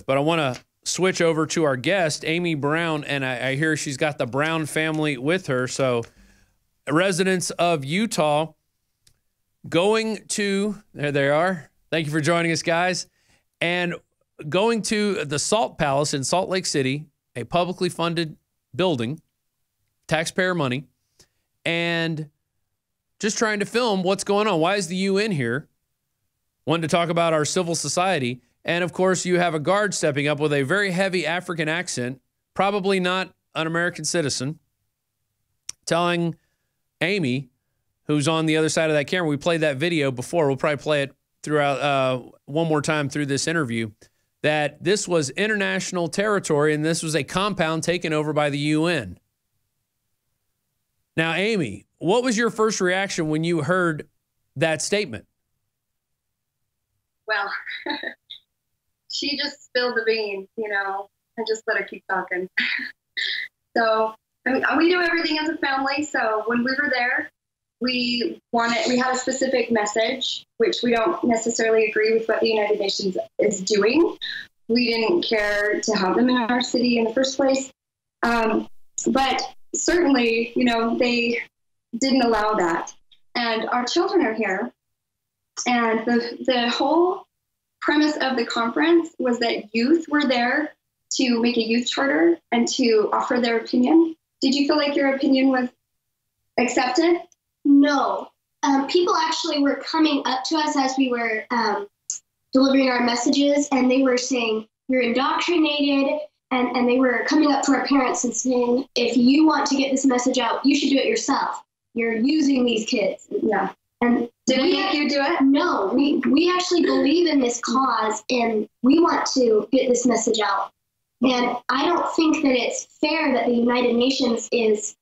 But I want to switch over to our guest, Amy Brown, and I hear she's got the Brown family with her. So residents of Utah going to, there they are. Thank you for joining us, guys. And going to the Salt Palace in Salt Lake City, a publicly funded building, taxpayer money, and just trying to film what's going on. Why is the UN here? Wanted to talk about our civil society. And of course, you have a guard stepping up with a very heavy African accent, probably not an American citizen, telling Amy, who's on the other side of that camera, we played that video before, we'll probably play it throughout one more time through this interview, that this was international territory and this was a compound taken over by the UN. Now, Amy, what was your first reaction when you heard that statement? Well, she just spilled the beans, you know, and just let her keep talking. So, I mean, we do everything as a family. So when we were there, we had a specific message, which we don't necessarily agree with what the United Nations is doing. We didn't care to have them in our city in the first place. But certainly, you know, they didn't allow that. And our children are here. And the whole premise of the conference was that youth were there to make a youth charter and to offer their opinion. Did you feel like your opinion was accepted? No. People actually were coming up to us as we were delivering our messages, and they were saying, you're indoctrinated, and they were coming up to our parents and saying, if you want to get this message out, you should do it yourself. You're using these kids. Yeah. And did we make you do it? No, we actually believe in this cause, and we want to get this message out. And I don't think that it's fair that the United Nations is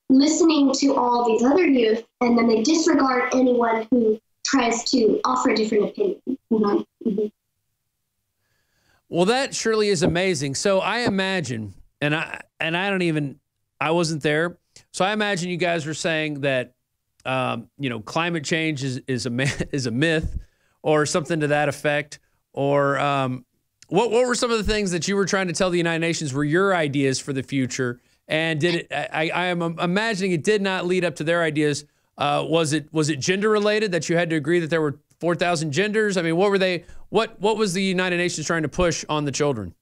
listening to all these other youth, and then they disregard anyone who tries to offer a different opinion. Mm-hmm. Mm-hmm. Well, that surely is amazing. So I imagine, I wasn't there, so I imagine you guys were saying that, you know, climate change is a myth, or something to that effect, or what were some of the things that you were trying to tell the United Nations were your ideas for the future? And did it? I am imagining it did not lead up to their ideas. Was it gender related, that you had to agree that there were 4,000 genders? I mean, what were they? What was the United Nations trying to push on the children?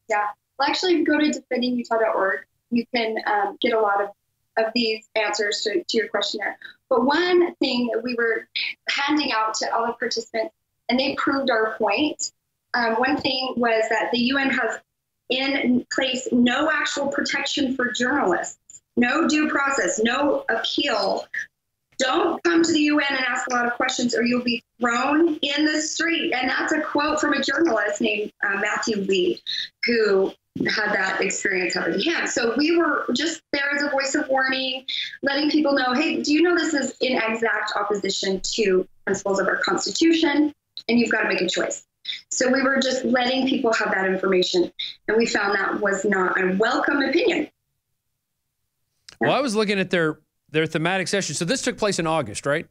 Yeah, well, actually, if you go to defendingutah.org, you can get a lot of these answers to your questionnaire. But one thing that we were handing out to all the participants, and they proved our point. One thing was that the UN has in place no actual protection for journalists, no due process, no appeal. Don't come to the UN and ask a lot of questions or you'll be thrown in the street. And that's a quote from a journalist named Matthew Lee, who had that experience happen to him. So we were just there as a voice of warning, letting people know, hey, do you know this is in exact opposition to principles of our Constitution, and you've got to make a choice. So we were just letting people have that information, and we found that was not a welcome opinion. Well, I was looking at their thematic session. So this took place in August, right?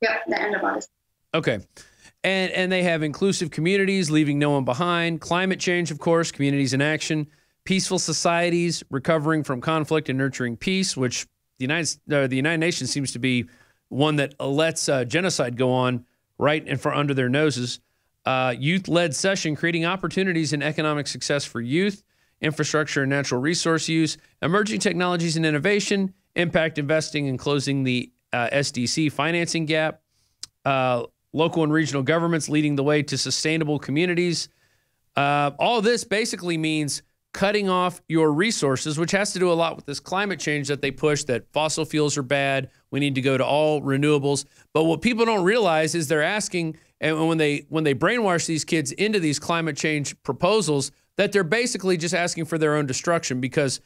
Yep, the end of August. Okay. And they have inclusive communities, leaving no one behind, climate change, of course, communities in action, peaceful societies, recovering from conflict and nurturing peace, which the United Nations seems to be one that lets genocide go on right in front under their noses. Youth-led session, creating opportunities and economic success for youth, infrastructure and natural resource use, emerging technologies and innovation, impact investing and closing the SDC financing gap, local and regional governments leading the way to sustainable communities. All of this basically means cutting off your resources, which has to do a lot with this climate change that they push, that fossil fuels are bad. We need to go to all renewables. But what people don't realize is they're asking, and when they brainwash these kids into these climate change proposals, that they're basically just asking for their own destruction, because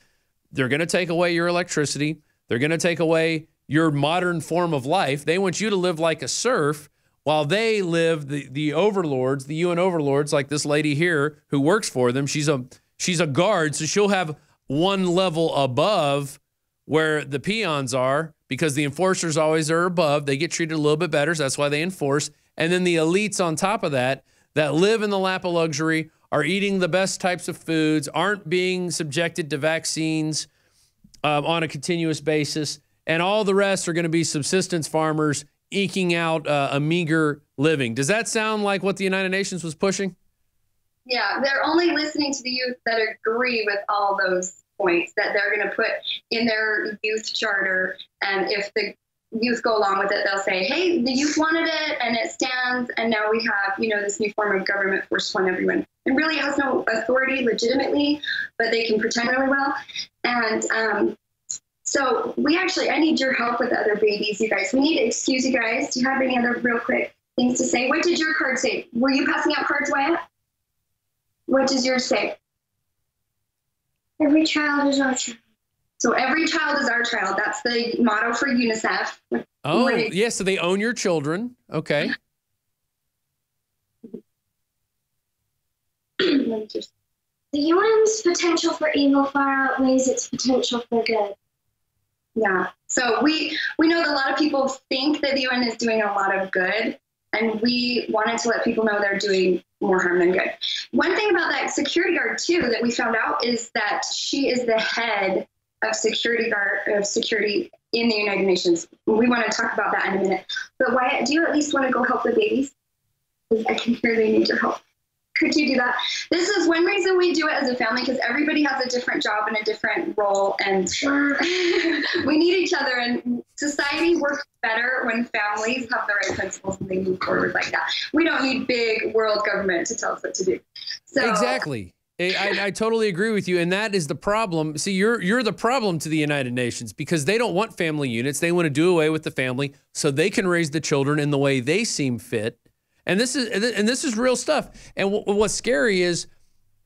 they're going to take away your electricity. They're going to take away your modern form of life. They want you to live like a serf, while they live, the overlords, the UN overlords, like this lady here who works for them. She's a guard, so she'll have one level above where the peons are, because the enforcers always are above. They get treated a little bit better, so that's why they enforce. And then the elites on top of that, that live in the lap of luxury, are eating the best types of foods, aren't being subjected to vaccines on a continuous basis, and all the rest are going to be subsistence farmers eking out a meager living. Does that sound like what the United Nations was pushing? Yeah, they're only listening to the youth that agree with all those points that they're going to put in their youth charter. And if the youth go along with it, they'll say, hey, the youth wanted it and it stands. And now we have, this new form of government forced upon everyone. It really has no authority legitimately, but they can pretend really well. And so I need your help with the other babies, you guys. We need to excuse you guys. Do you have any other real quick things to say? What did your card say? Were you passing out cards, Wyatt? What does yours say? Every child is our child. So every child is our child. That's the motto for UNICEF. Oh, yeah. So they own your children. Okay. The UN's potential for evil far outweighs its potential for good. Yeah. So we know that a lot of people think that the UN is doing a lot of good, and we wanted to let people know they're doing more harm than good. One thing about that security guard, too, that we found out is that she is the head of security in the United Nations. We want to talk about that in a minute. But Wyatt, do you at least want to go help the babies? I can hear they need your help. Could you do that? This is one reason we do it as a family, because everybody has a different job and a different role, and we need each other, and society works better when families have the right principles and they move forward like that. We don't need big world government to tell us what to do. So, exactly. I totally agree with you, and that is the problem. See, you're the problem to the United Nations, because they don't want family units. They want to do away with the family so they can raise the children in the way they seem fit. And this is real stuff. And what's scary is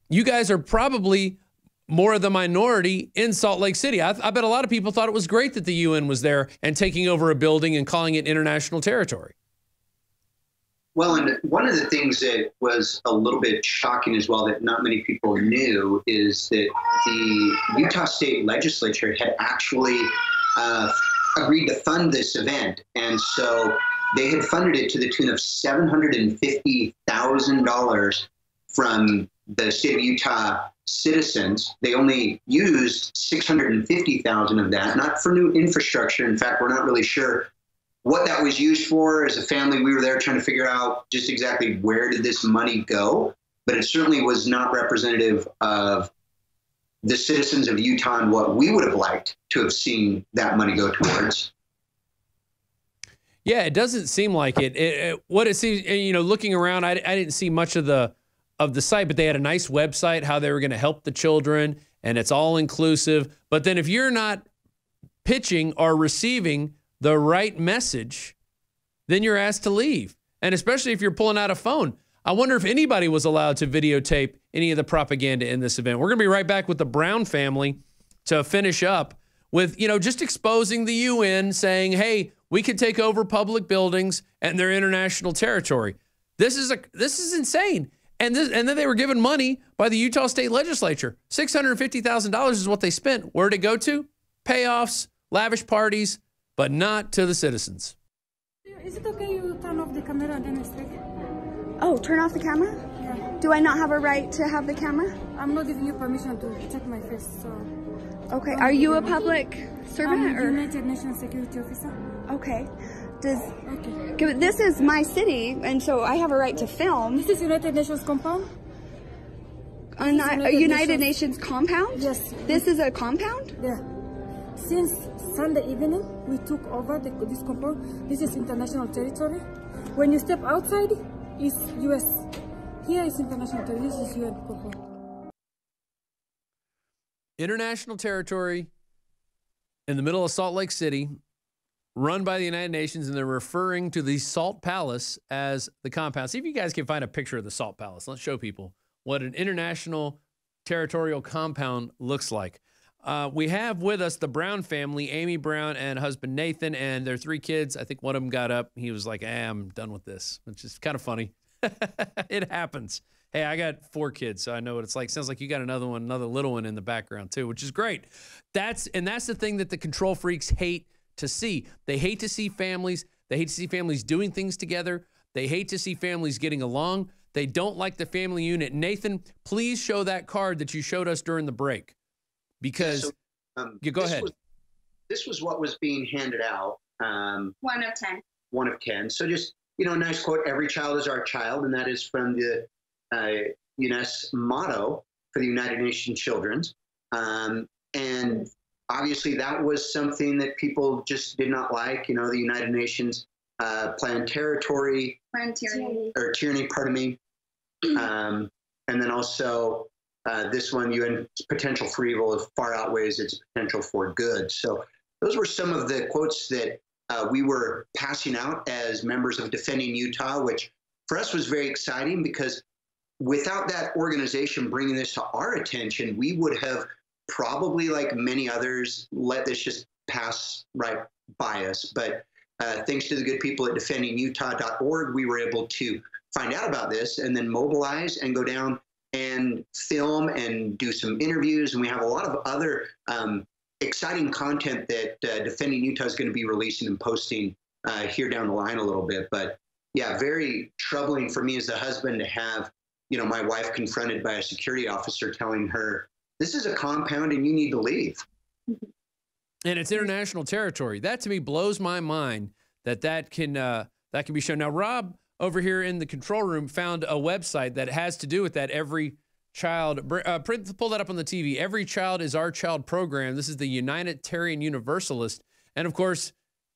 you guys are probably more of the minority in Salt Lake City. I bet a lot of people thought it was great that the UN was there and taking over a building and calling it international territory. Well, and one of the things that was a little bit shocking as well that not many people knew is that the Utah State Legislature had actually agreed to fund this event. And so they had funded it to the tune of $750,000 from the state of Utah citizens. They only used $650,000 of that, not for new infrastructure. In fact, we're not really sure what that was used for. As a family, we were there trying to figure out just exactly where did this money go, but it certainly was not representative of the citizens of Utah and what we would have liked to have seen that money go towards. Yeah, it doesn't seem like it. What it seems, looking around, I didn't see much of the site, but they had a nice website, how they were going to help the children, and it's all inclusive. But then if you're not pitching or receiving the right message, then you're asked to leave. And especially if you're pulling out a phone. I wonder if anybody was allowed to videotape any of the propaganda in this event. We're going to be right back with the Brown family to finish up with, just exposing the UN, saying, hey, we could take over public buildings and their international territory. This is insane. And then they were given money by the Utah State Legislature. $650,000 is what they spent. Where'd it go to? Payoffs, lavish parties, but not to the citizens. Is it okay you turn off the camera and then speak? Oh, turn off the camera? Yeah. Do I not have a right to have the camera? I'm not giving you permission to check my face, so... Okay, are you a public servant? I'm or United Nations Security Officer. Okay. Okay. This is my city, and so I have a right to film. This is United Nations compound? A United Nations compound? Yes. This is a compound? Yeah. Since Sunday evening, we took over this compound. This is international territory. When you step outside, it's US. Here is international territory. This is UN compound. International territory in the middle of Salt Lake City, run by the United Nations, and they're referring to the Salt Palace as the compound. See if you guys can find a picture of the Salt Palace. Let's show people what an international territorial compound looks like. We have with us the Brown family, Amy Brown and husband Nathan, and their 3 kids. I think one of them got up. He was like, I'm done with this, which is kind of funny. It happens. Hey, I got 4 kids, so I know what it's like. Sounds like you got another little one in the background too, which is great. That's the thing that the control freaks hate to see. They hate to see families. They hate to see families doing things together. They hate to see families getting along. They don't like the family unit. Nathan, please show that card that you showed us during the break. Because, go ahead. This was what was being handed out. 1 of 10. 1 of 10. So just, a nice quote, every child is our child. And that is from the UNESCO motto for the United Nations Children's. And obviously that was something that people just did not like. The United Nations planned tyranny, pardon me. And then also this one, UN potential for evil far outweighs its potential for good. So those were some of the quotes that we were passing out as members of Defending Utah, which for us was very exciting because without that organization bringing this to our attention, we would have probably, like many others, let this just pass right by us. But thanks to the good people at defendingutah.org, we were able to find out about this and then mobilize and go down and film and do some interviews. And we have a lot of other exciting content that Defending Utah is going to be releasing and posting here down the line a little bit. But yeah, very troubling for me as a husband to have, my wife confronted by a security officer telling her, this is a compound and you need to leave. And it's international territory. That to me blows my mind that can be shown. Now, Rob over here in the control room found a website that has to do with that. Every child, pull that up on the TV. Every Child is Our Child program. This is the Unitarian Universalist. And of course,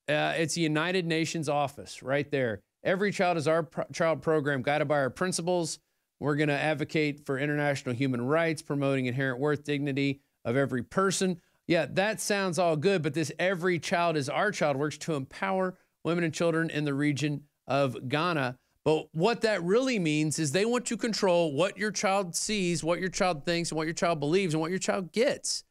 it's the United Nations office right there. Every Child is Our Child program, guided by our principles. We're going to advocate for international human rights, promoting inherent worth, dignity of every person. Yeah, that sounds all good, but this Every Child is Our Child works to empower women and children in the region of Ghana. But what that really means is they want to control what your child sees, what your child thinks, and what your child believes, and what your child gets.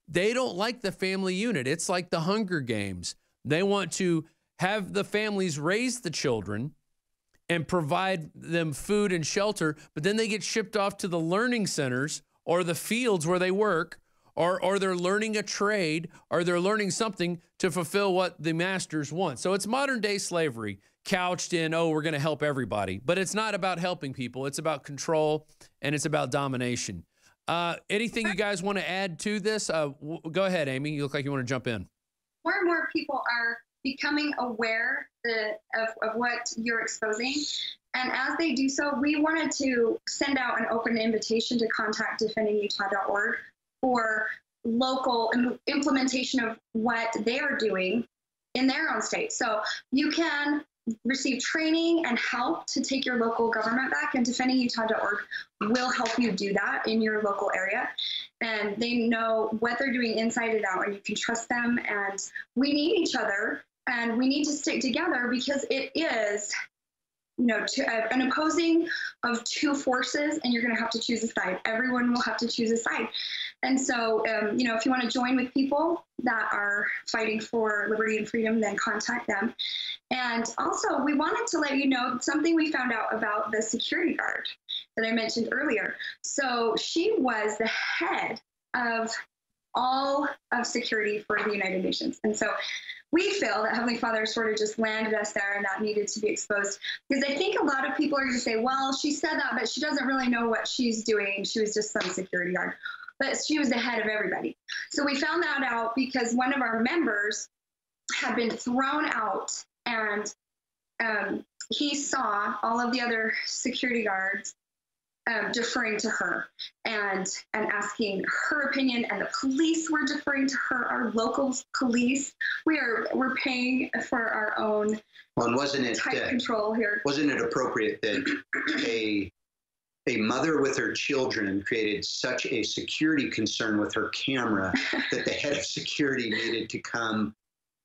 They don't like the family unit. It's like the Hunger Games. They want to have the families raise the children and provide them food and shelter, but then they get shipped off to the learning centers or the fields where they work, or they're learning a trade, or they're learning something to fulfill what the masters want. So it's modern day slavery couched in, we're going to help everybody. But it's not about helping people. It's about control, and it's about domination. Anything you guys want to add to this? Go ahead, Amy. You look like you want to jump in. More and more people are becoming aware of what you're exposing. And as they do so, we wanted to send out an open invitation to contact defendingutah.org for local implementation of what they are doing in their own state. So you can receive training and help to take your local government back, and defendingutah.org will help you do that in your local area. And they know what they're doing inside and out, and you can trust them. And we need each other, and we need to stick together because it is, an opposing of two forces, and you're going to have to choose a side. Everyone will have to choose a side. And so, if you want to join with people that are fighting for liberty and freedom, then contact them. And also, we wanted to let you know something we found out about the security guard that I mentioned earlier. So she was the head of all of security for the United Nations. And so we feel that Heavenly Father sort of just landed us there, and that needed to be exposed. Because I think a lot of people are going to say, well, she said that, but she doesn't really know what she's doing. She was just some security guard. But she was the head of everybody. So we found that out because one of our members had been thrown out, and he saw all of the other security guards deferring to her and asking her opinion, and the police were deferring to her. Our local police, we're paying for our own tight control here. Wasn't it appropriate that a mother with her children created such a security concern with her camera that the head of security needed to come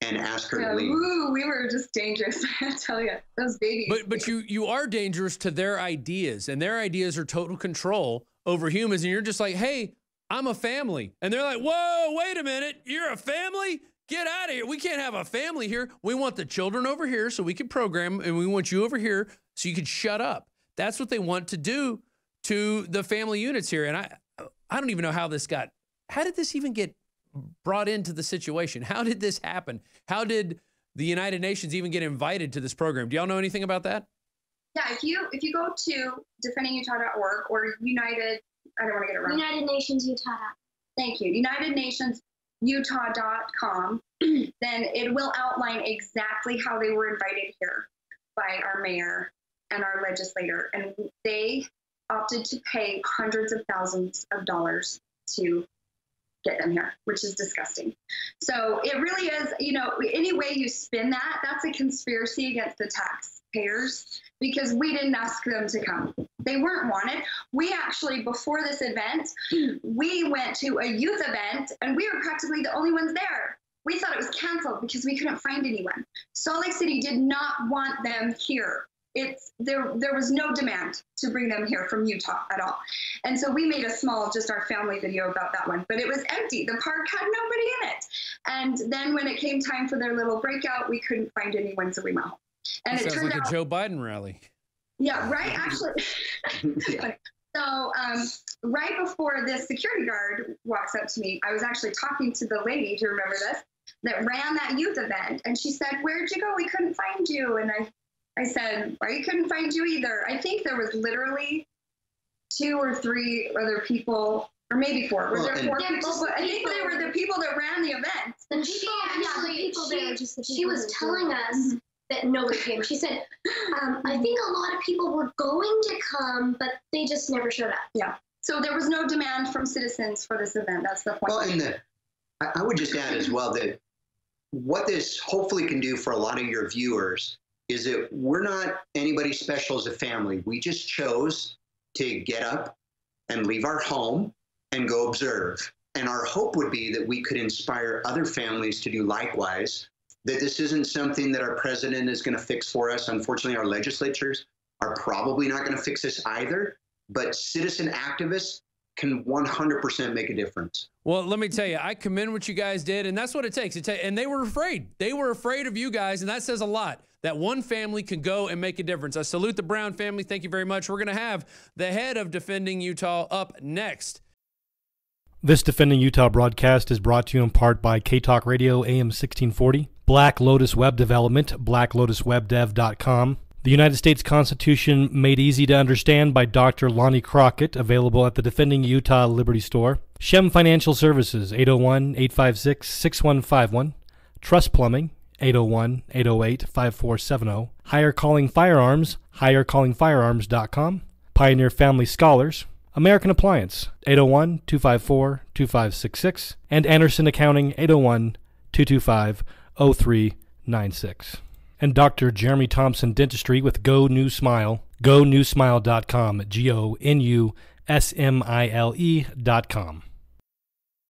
and ask her to leave? Ooh, we were just dangerous, I tell you, those babies. But you are dangerous to their ideas, and their ideas are total control over humans, and you're just like, hey, I'm a family. And they're like, whoa, wait a minute, you're a family? Get out of here. We can't have a family here. We want the children over here so we can program, and we want you over here so you can shut up. That's what they want to do to the family units here. And I don't even know how did this even get brought into the situation? How did this happen? How did the United Nations even get invited to this program? Do y'all know anything about that? Yeah, if you go to defendingutah.org or United, I don't want to get it wrong. United Nations Utah. Thank you. UnitedNationsUtah.com. Then it will outline exactly how they were invited here by our mayor and our legislator, and they opted to pay hundreds of thousands of dollars to get them here, which is disgusting. So it really is, you know, any way you spin that, that's a conspiracy against the taxpayers, because we didn't ask them to come. They weren't wanted. We actually, before this event, we went to a youth event and we were practically the only ones there. We thought it was canceled because we couldn't find anyone. Salt Lake City did not want them here. There was no demand to bring them here from Utah at all. And so we made a small, just our family video about that one, but it was empty. The park had nobody in it. And then when it came time for their little breakout, we couldn't find anyone, so we went home. And That it sounds turned like out, a Joe Biden rally. yeah, right, actually. Yeah. So right before this security guard walks up to me, I was actually talking to the lady, do you remember this, that ran that youth event. And she said, "Where'd you go? We couldn't find you." And I said, "I couldn't find you either." I think there was literally 2 or 3 other people, or maybe 4. Was there 4 people? But I think they were the people that ran the event. And she was telling us that nobody came. She said, I think a lot of people were going to come, but they just never showed up. Yeah. So there was no demand from citizens for this event. That's the point. Well, and I would just add as well that what this hopefully can do for a lot of your viewers is that we're not anybody special as a family. We just chose to get up and leave our home and go observe. And our hope would be that we could inspire other families to do likewise, that this isn't something that our president is going to fix for us. Unfortunately, our legislatures are probably not going to fix this either, but citizen activists can 100% make a difference. Well, let me tell you, I commend what you guys did, and that's what it takes. And they were afraid. They were afraid of you guys, and that says a lot, that one family can go and make a difference. I salute the Brown family. Thank you very much. We're going to have the head of Defending Utah up next. This Defending Utah broadcast is brought to you in part by K-Talk Radio AM 1640, Black Lotus Web Development, blacklotuswebdev.com, the United States Constitution Made Easy to Understand by Dr. Lonnie Crockett, available at the Defending Utah Liberty Store, Shem Financial Services, 801-856-6151, Trust Plumbing, 801-808-5470, Higher Calling Firearms, highercallingfirearms.com, Pioneer Family Scholars, American Appliance, 801-254-2566, and Anderson Accounting, 801-225-0396. And Dr. Jeremy Thompson Dentistry with Go New Smile, gonewsmile.com, GONUSMILE.com.